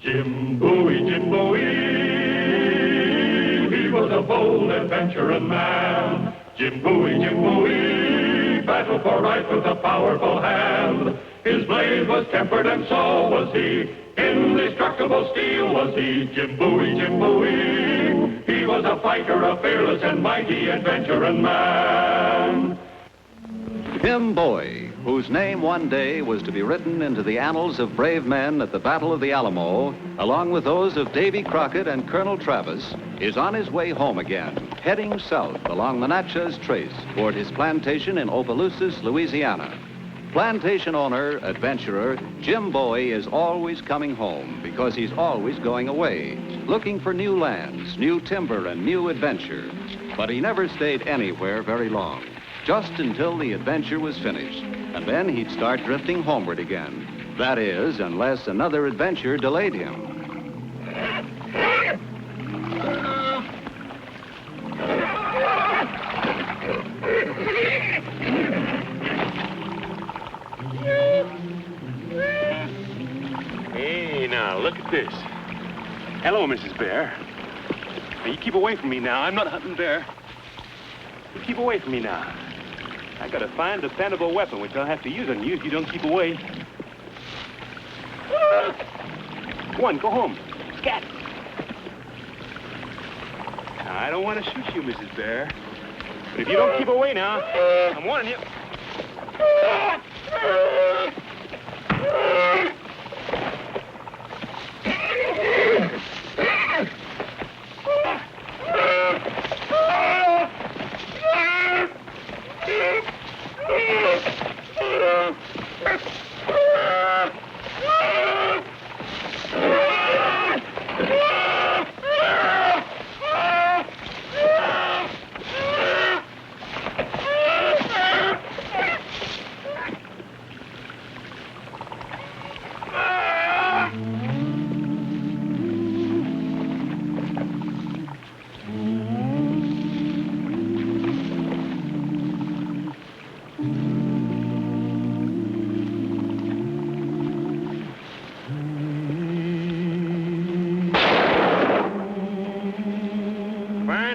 Jim Bowie, Jim Bowie, he was a bold adventuring man. Jim Bowie, battled for right with a powerful hand. His blade was tempered and so was he. Indestructible steel was he. Jim Bowie, he was a fighter, a fearless and mighty adventuring man. Jim Bowie, whose name one day was to be written into the annals of brave men at the Battle of the Alamo, along with those of Davy Crockett and Colonel Travis, is on his way home again, heading south along the Natchez Trace toward his plantation in Opelousas, Louisiana. Plantation owner, adventurer, Jim Bowie is always coming home because he's always going away, looking for new lands, new timber, and new adventure. But he never stayed anywhere very long, just until the adventure was finished, and then he'd start drifting homeward again. That is, unless another adventure delayed him. Hey, now, look at this. Hello, Mrs. Bear. Now, you keep away from me now. I'm not hunting bear. You keep away from me now. I got a fine, dependable weapon, which I'll have to use on you if you don't keep away. Go on, go home. Scat. Now, I don't want to shoot you, Mrs. Bear. But if you don't keep away now, I'm warning you.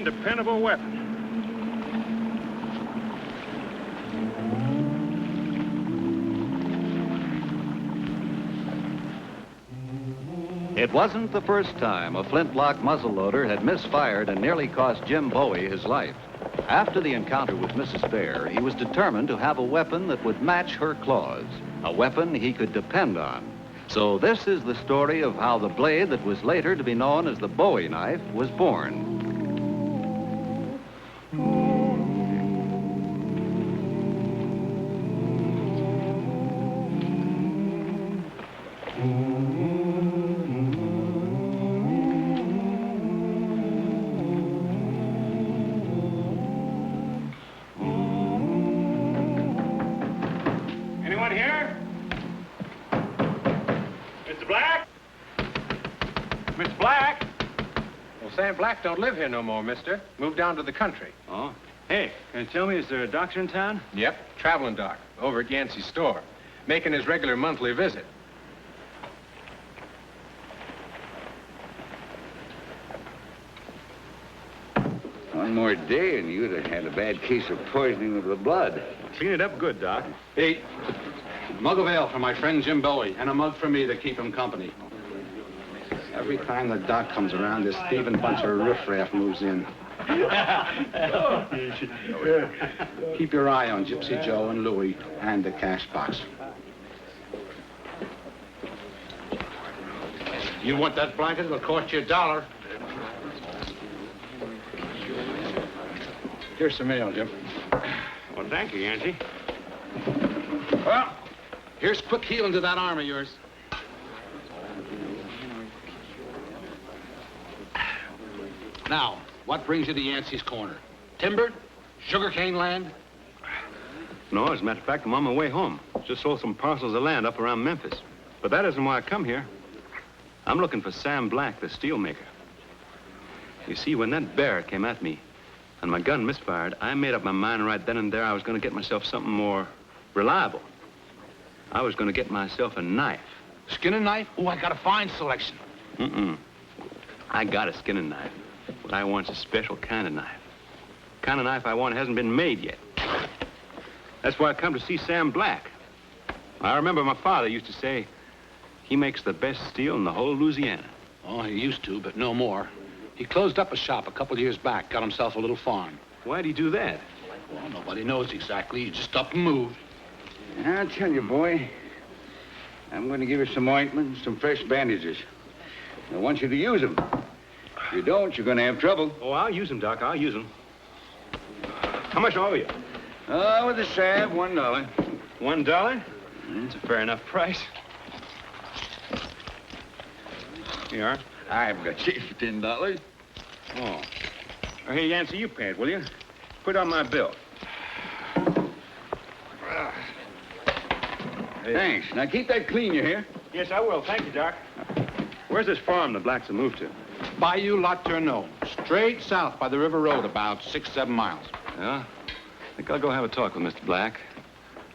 Dependable weapon. It wasn't the first time a flintlock muzzleloader had misfired and nearly cost Jim Bowie his life. After the encounter with Mrs. Bear, he was determined to have a weapon that would match her claws, a weapon he could depend on. So this is the story of how the blade that was later to be known as the Bowie knife was born. Anyone here? Mr. Black? Miss Black? Well, Sam Black don't live here no more, mister. Moved down to the country. Oh. Hey, can you tell me, is there a doctor in town? Yep, traveling doc, over at Yancey's store, making his regular monthly visit. One more day and you'd have had a bad case of poisoning of the blood. Clean it up good, Doc. Hey, a mug of ale for my friend Jim Bowie, and a mug for me to keep him company. Every time the doc comes around, this thieving bunch of riffraff moves in. Keep your eye on Gypsy Joe and Louie and the cash box. You want that blanket? It'll cost you $1. Here's some mail, Jim. Well, thank you, Yancey. Well, here's quick healing to that arm of yours. Now, what brings you to Yancey's Corner? Timber? Sugarcane land? No, as a matter of fact, I'm on my way home. Just sold some parcels of land up around Memphis. But that isn't why I come here. I'm looking for Sam Black, the steelmaker. You see, when that bear came at me and my gun misfired, I made up my mind right then and there I was going to get myself something more reliable. I was going to get myself a knife. Skin and knife? Oh, I got a fine selection. I got a skinning knife. What I want's a special kind of knife. The kind of knife I want hasn't been made yet. That's why I come to see Sam Black. I remember my father used to say he makes the best steel in the whole Louisiana. Oh, he used to, but no more. He closed up a shop a couple years back, got himself a little farm. Why'd he do that? Well, nobody knows exactly. He just up and moved. I'll tell you, boy. I'm going to give you some ointment and some fresh bandages. I want you to use them. If you don't, you're going to have trouble. Oh, I'll use them, Doc. I'll use them. How much owe you? Oh, with a salve, $1. $1? That's a fair enough price. Here you are. I've got you for $10. Oh. Oh, here, Yancey, you pay it, will you? Put on my bill. Thanks. Now keep that clean, you hear? Yes, I will. Thank you, Doc. Where's this farm the Blacks have moved to? Bayou La Tourneau. Straight south by the river road, about 6-7 miles. Yeah? I think I'll go have a talk with Mr. Black.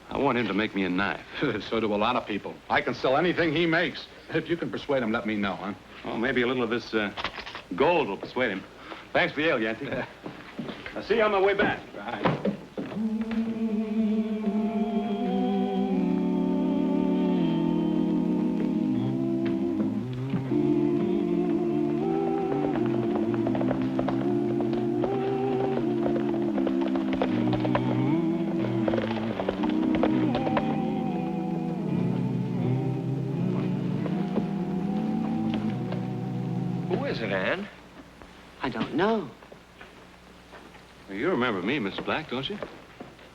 I want him to make me a knife. So do a lot of people. I can sell anything he makes. If you can persuade him, let me know, huh? Well, maybe a little of this gold will persuade him. Thanks for the ale, Yancey. I'll see you on my way back. Right. Who is it, Ann? I don't know. Well, you remember me, Mr. Black, don't you?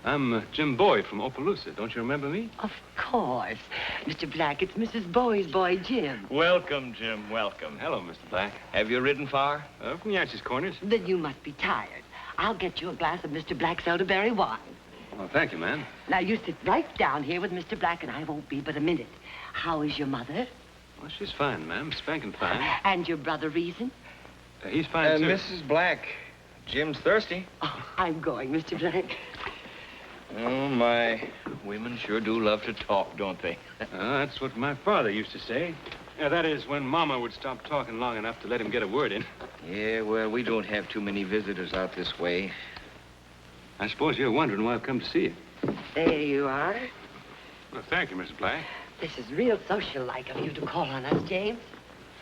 I'm Jim Bowie from Opelousas. Don't you remember me? Of course. Mr. Black, it's Mrs. Bowie's boy, Jim. Welcome, Jim. Welcome. Hello, Mr. Black. Have you ridden far? From Yancey's Corners. Then you must be tired. I'll get you a glass of Mr. Black's elderberry wine. Well, thank you, ma'am. Now, you sit right down here with Mr. Black, and I won't be but a minute. How is your mother? Well, she's fine, ma'am. Spanking fine. And your brother, Reason? He's fine, too. Mrs. Black, Jim's thirsty. Oh, I'm going, Mr. Black. Oh, my. Women sure do love to talk, don't they? That's what my father used to say. That is, when Mama would stop talking long enough to let him get a word in. Yeah, well, we don't have too many visitors out this way. I suppose you're wondering why I've come to see you. There you are. Well, thank you, Mrs. Black. This is real social-like of you to call on us, James.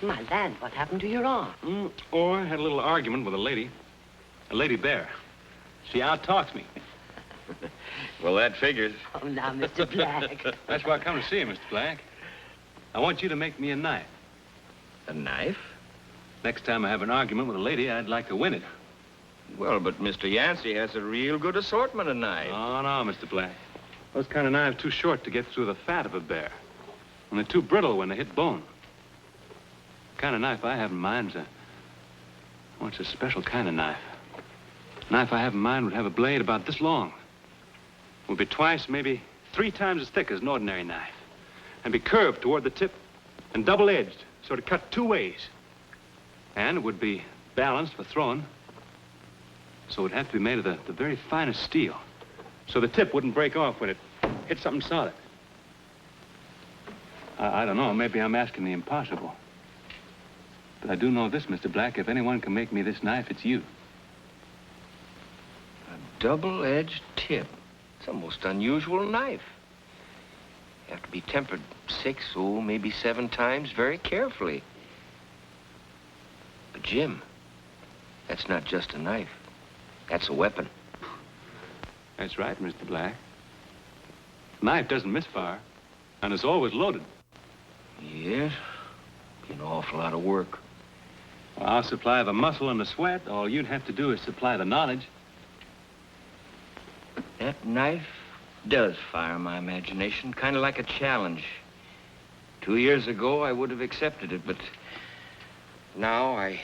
My land, what happened to your arm? Or I had a little argument with a lady bear. She out-talks me. Well, that figures. Oh, now, Mr. Black. That's why I come to see you, Mr. Black. I want you to make me a knife. A knife? Next time I have an argument with a lady, I'd like to win it. Well, but Mr. Yancey has a real good assortment of knives. Oh, no, Mr. Black. Those kind of knives are too short to get through the fat of a bear. And they're too brittle when they hit bone. The kind of knife I have in mind is it's a special kind of knife. The knife I have in mind would have a blade about this long. It would be twice, maybe 3 times as thick as an ordinary knife. And be curved toward the tip and double-edged, so to cut 2 ways. And it would be balanced for throwing. So it would have to be made of the very finest steel. So the tip wouldn't break off when it hit something solid. I don't know, maybe I'm asking the impossible. But I do know this, Mr. Black. If anyone can make me this knife, it's you. A double-edged tip. It's a most unusual knife. You have to be tempered 6, maybe 7 times very carefully. But, Jim, that's not just a knife. That's a weapon. That's right, Mr. Black. Knife doesn't misfire, and it's always loaded. Yes, be an awful lot of work. Well, I'll supply the muscle and the sweat. All you'd have to do is supply the knowledge. That knife does fire my imagination, kind of like a challenge. 2 years ago, I would have accepted it, but now I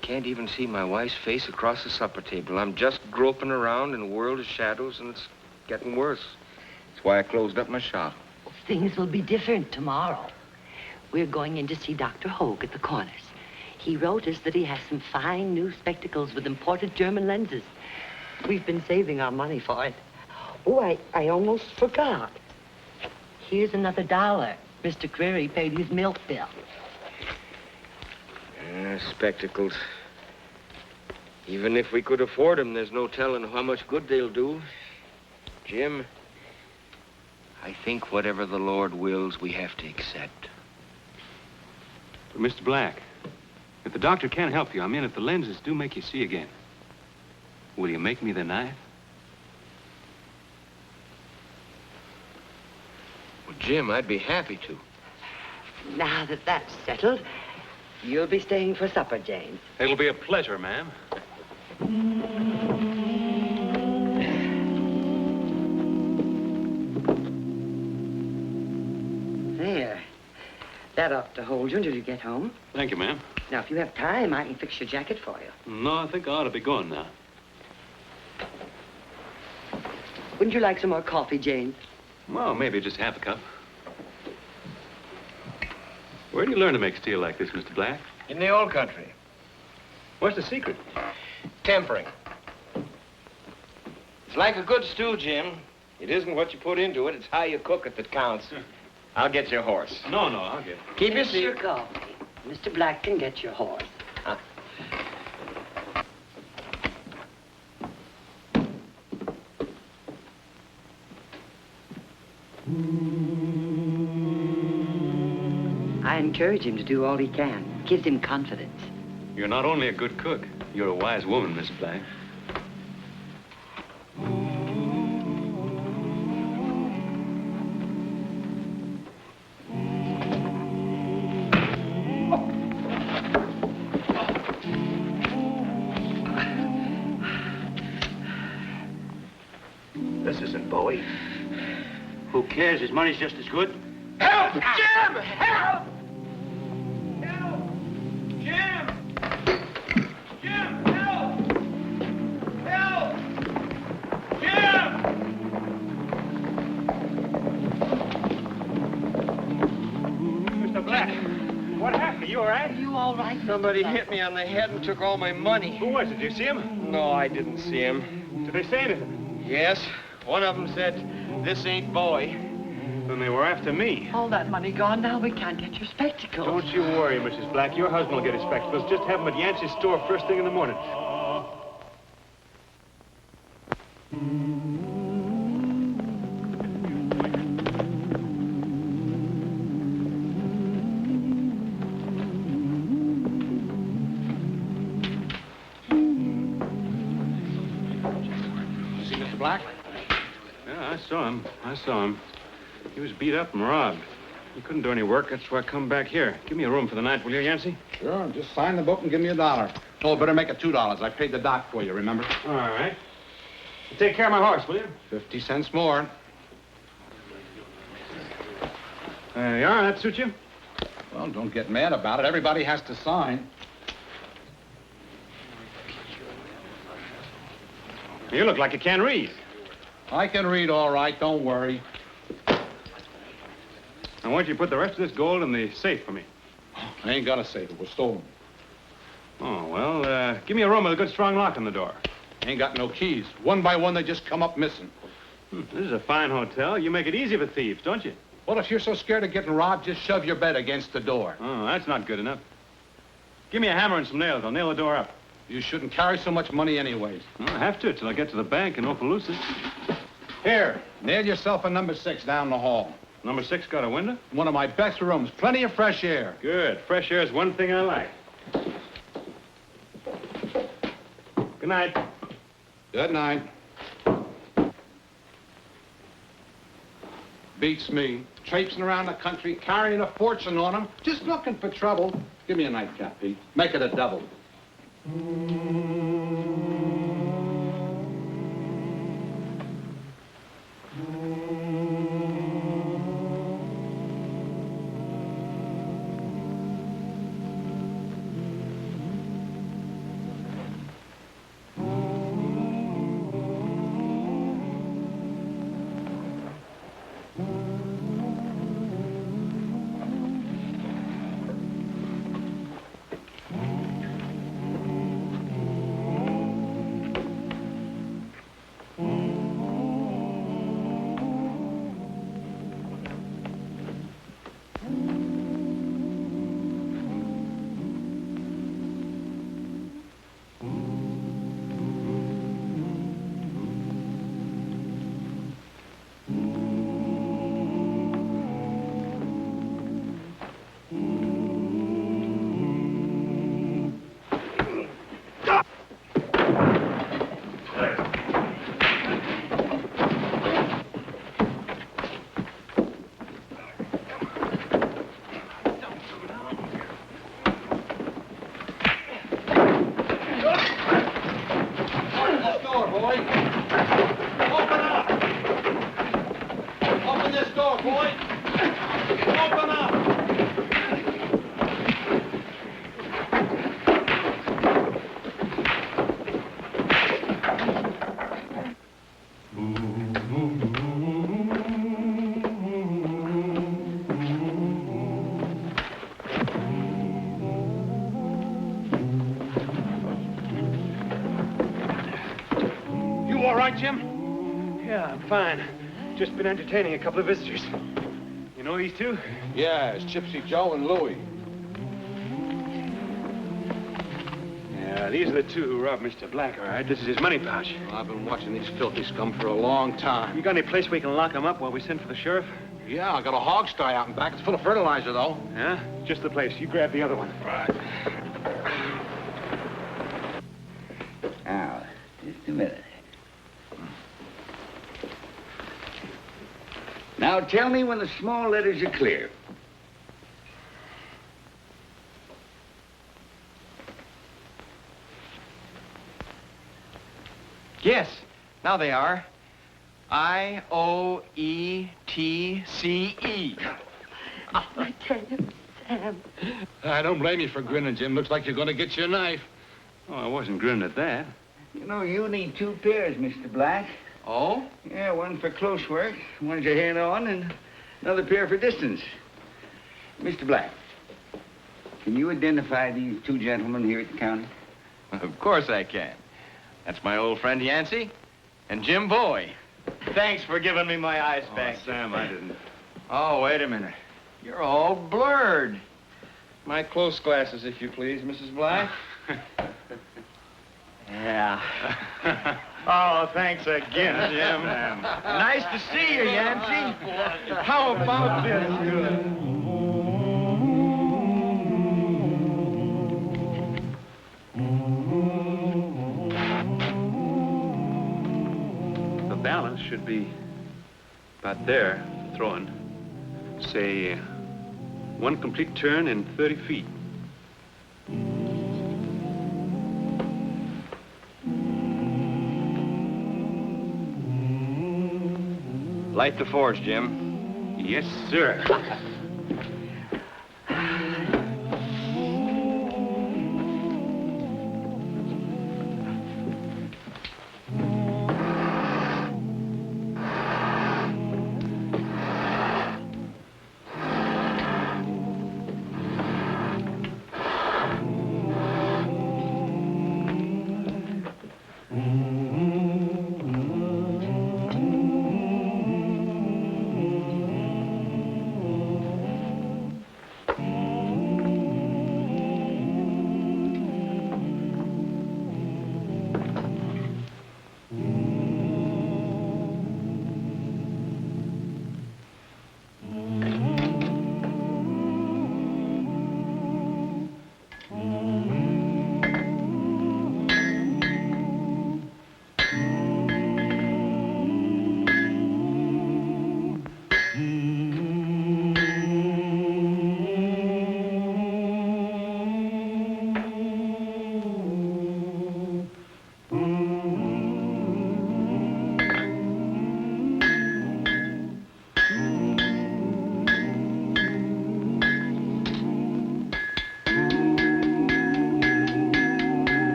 can't even see my wife's face across the supper table. I'm just groping around in a world of shadows, and it's getting worse. That's why I closed up my shop. Things will be different tomorrow. We're going in to see Dr. Hogue at the Corners. He wrote us that he has some fine new spectacles with imported German lenses. We've been saving our money for it. Oh, I almost forgot. Here's another $1. Mr. Query paid his milk bill. Spectacles. Even if we could afford them, there's no telling how much good they'll do. Jim, I think whatever the Lord wills, we have to accept. But, Mr. Black, if the doctor can't help you, I mean, if the lenses do make you see again, will you make me the knife? Well, Jim, I'd be happy to. Now that that's settled, you'll be staying for supper, James. It'll be a pleasure, ma'am. There. That ought to hold you until you get home. Thank you, ma'am. Now, if you have time, I can fix your jacket for you. No, I think I ought to be going now. Wouldn't you like some more coffee, James? Well, maybe just half a cup. Where do you learn to make steel like this, Mr. Black? In the old country. What's the secret? Tempering. It's like a good stew, Jim. It isn't what you put into it, it's how you cook it that counts. I'll get your horse. No, I'll get it. Keep your Finish seat. your coffee. Mr. Black can get your horse. I encourage him to do all he can. Gives him confidence. You're not only a good cook, you're a wise woman, Miss Black. This isn't Bowie. Who cares? His money's just as good. Help! Jim! Help! Help! Jim! Jim, help! Help! Jim! Mr. Black, what happened? You all right? Are you all right? Somebody hit me on the head and took all my money. Who was it? Did you see him? No, I didn't see him. Did they say anything? Yes, one of them said, "This ain't Bowie." Then they were after me. All that money gone now, we can't get your spectacles. Don't you worry, Mrs. Black. Your husband will get his spectacles. Just have them at Yancey's store first thing in the morning. See Mr. Black? Yeah, I saw him. He was beat up and robbed. He couldn't do any work. That's why I come back here. Give me a room for the night, will you, Yancey? Sure, just sign the book and give me $1. Oh, better make it $2. I paid the doc for you, remember? All right. Take care of my horse, will you? 50 cents more. There you are. That suit you? Well, don't get mad about it. Everybody has to sign. You look like you can't read. I can read all right, don't worry. I want you to put the rest of this gold in the safe for me. I ain't got a safe. It was stolen. Oh, well, give me a room with a good strong lock on the door. Ain't got no keys. One by one, they just come up missing. This is a fine hotel. You make it easy for thieves, don't you? Well, if you're so scared of getting robbed, just shove your bed against the door. Oh, that's not good enough. Give me a hammer and some nails. I'll nail the door up. You shouldn't carry so much money anyways. Well, I have to till I get to the bank in Opelousas. Here, nail yourself a number 6 down the hall. Number 6 got a window? One of my best rooms. Plenty of fresh air. Good. Fresh air is one thing I like. Good night. Good night. Beats me. Traipsing around the country, carrying a fortune on him, just looking for trouble. Give me a nightcap, Pete. Make it a double. all right, Jim? Yeah, I'm fine. Just been entertaining a couple of visitors. You know these two? Yeah, it's Gypsy Joe and Louie. Yeah, these are the two who robbed Mr. Black, all right? This is his money pouch. Well, I've been watching these filthy scum for a long time. You got any place where we can lock them up while we send for the sheriff? Yeah, I got a hog sty out in back. It's full of fertilizer, though. Yeah? Just the place. You grab the other one. Right. Now, just a minute. Now, tell me when the small letters are clear. Yes, now they are. I-O-E-T-C-E. I tell you, Sam. I don't blame you for grinning, Jim. Looks like you're going to get your knife. Oh, I wasn't grinning at that. You know, you need 2 pairs, Mr. Black. Oh? Yeah, one for close work, one's your hand-on, and another pair for distance. Mr. Black, can you identify these 2 gentlemen here at the county? Of course I can. That's my old friend Yancey and Jim Bowie. Thanks for giving me my eyes back. Sam, I didn't. Oh, wait a minute. You're all blurred. My close glasses, if you please, Mrs. Black. Yeah. Oh, thanks again, Jim. Nice to see you, Yancey. How about this? The balance should be about there, throwing. Say, 1 complete turn in 30 feet. Light the forge, Jim. Yes, sir.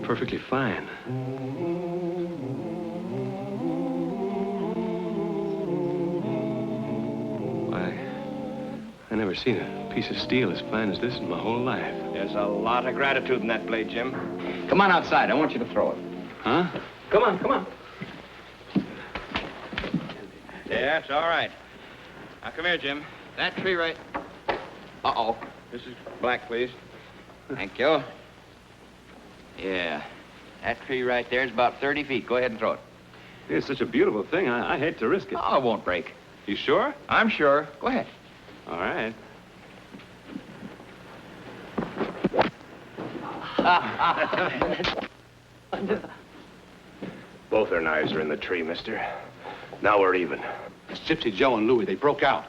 Perfectly fine. I never seen a piece of steel as fine as this in my whole life. There's a lot of gratitude in that blade, Jim. Come on outside. I want you to throw it. Huh? Come on, come on. Yeah, it's all right. Now, come here, Jim. That tree right... Uh-oh. This is Black, please. Thank you. Yeah. That tree right there is about 30 feet. Go ahead and throw it. It's such a beautiful thing. I hate to risk it. Oh, it won't break. You sure? I'm sure. Go ahead. All right. Wonderful. Both our knives are in the tree, mister. Now we're even. It's Gypsy Joe and Louie. They broke out.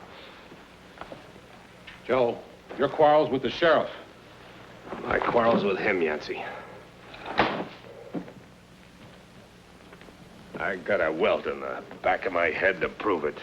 Joe, your quarrel's with the sheriff. My quarrel's with him, Yancey. I got a welt in the back of my head to prove it.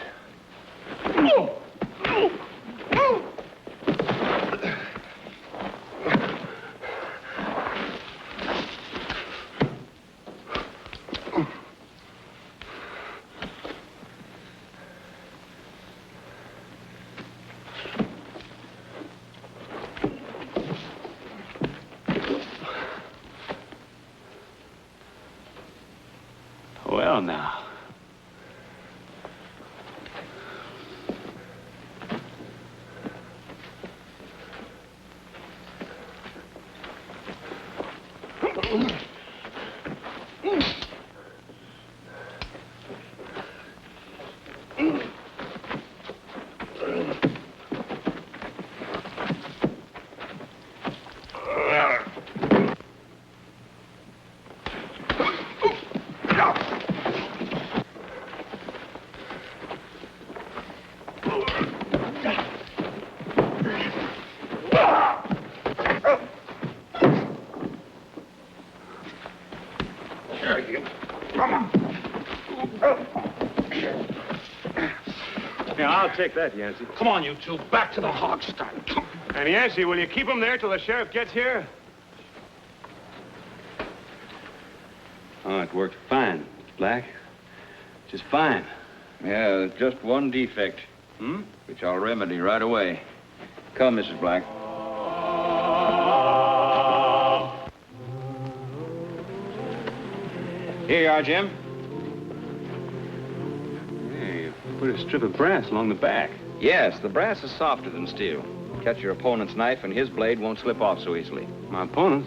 Well, now. Yeah, I'll take that, Yancey. Come on, you two. Back to the hog start. And Yancey, will you keep him there till the sheriff gets here? Oh, it worked fine, Black. Just fine. Yeah, there's just one defect. Which I'll remedy right away. Come, Mrs. Black. Here you are, Jim. Hey, you put a strip of brass along the back. Yes, the brass is softer than steel. Catch your opponent's knife, and his blade won't slip off so easily. My opponent?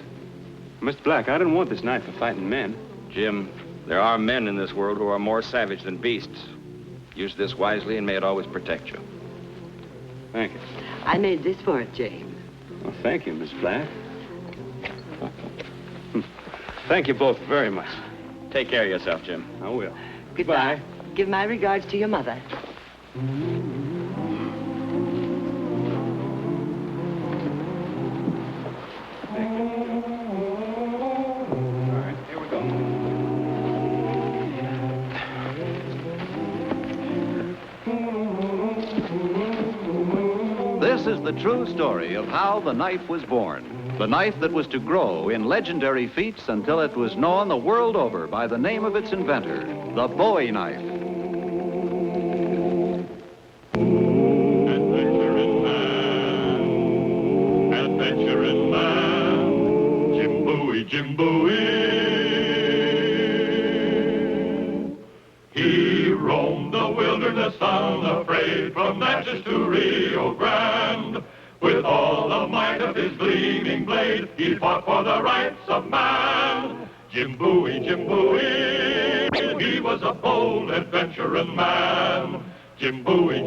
Mr. Black, I didn't want this knife for fighting men. Jim, there are men in this world who are more savage than beasts. Use this wisely, and may it always protect you. Thank you. I made this for it, James. Well, thank you, Miss Black. Thank you both very much. Take care of yourself, Jim. I will. Goodbye. Give my regards to your mother. This is the true story of how the knife was born. The knife that was to grow in legendary feats until it was known the world over by the name of its inventor, the Bowie knife. Adventure in man, Jim Bowie, Jim Bowie. He roamed the wilderness unafraid, from Natchez to Rio Grande. With all the might of his gleaming blade, he fought for the rights of man. Jim Bowie, Jim Bowie, he was a bold adventuring man. Jim Bowie,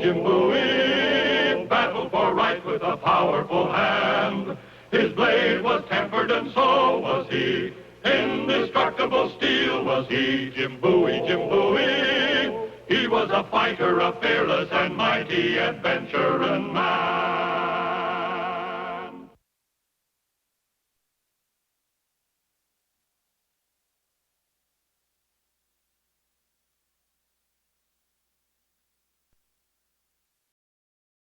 battled for right with a powerful hand. His blade was tempered and so was he. Indestructible steel was he. Jim Bowie, he was a fighter, a fearless and mighty adventuring man.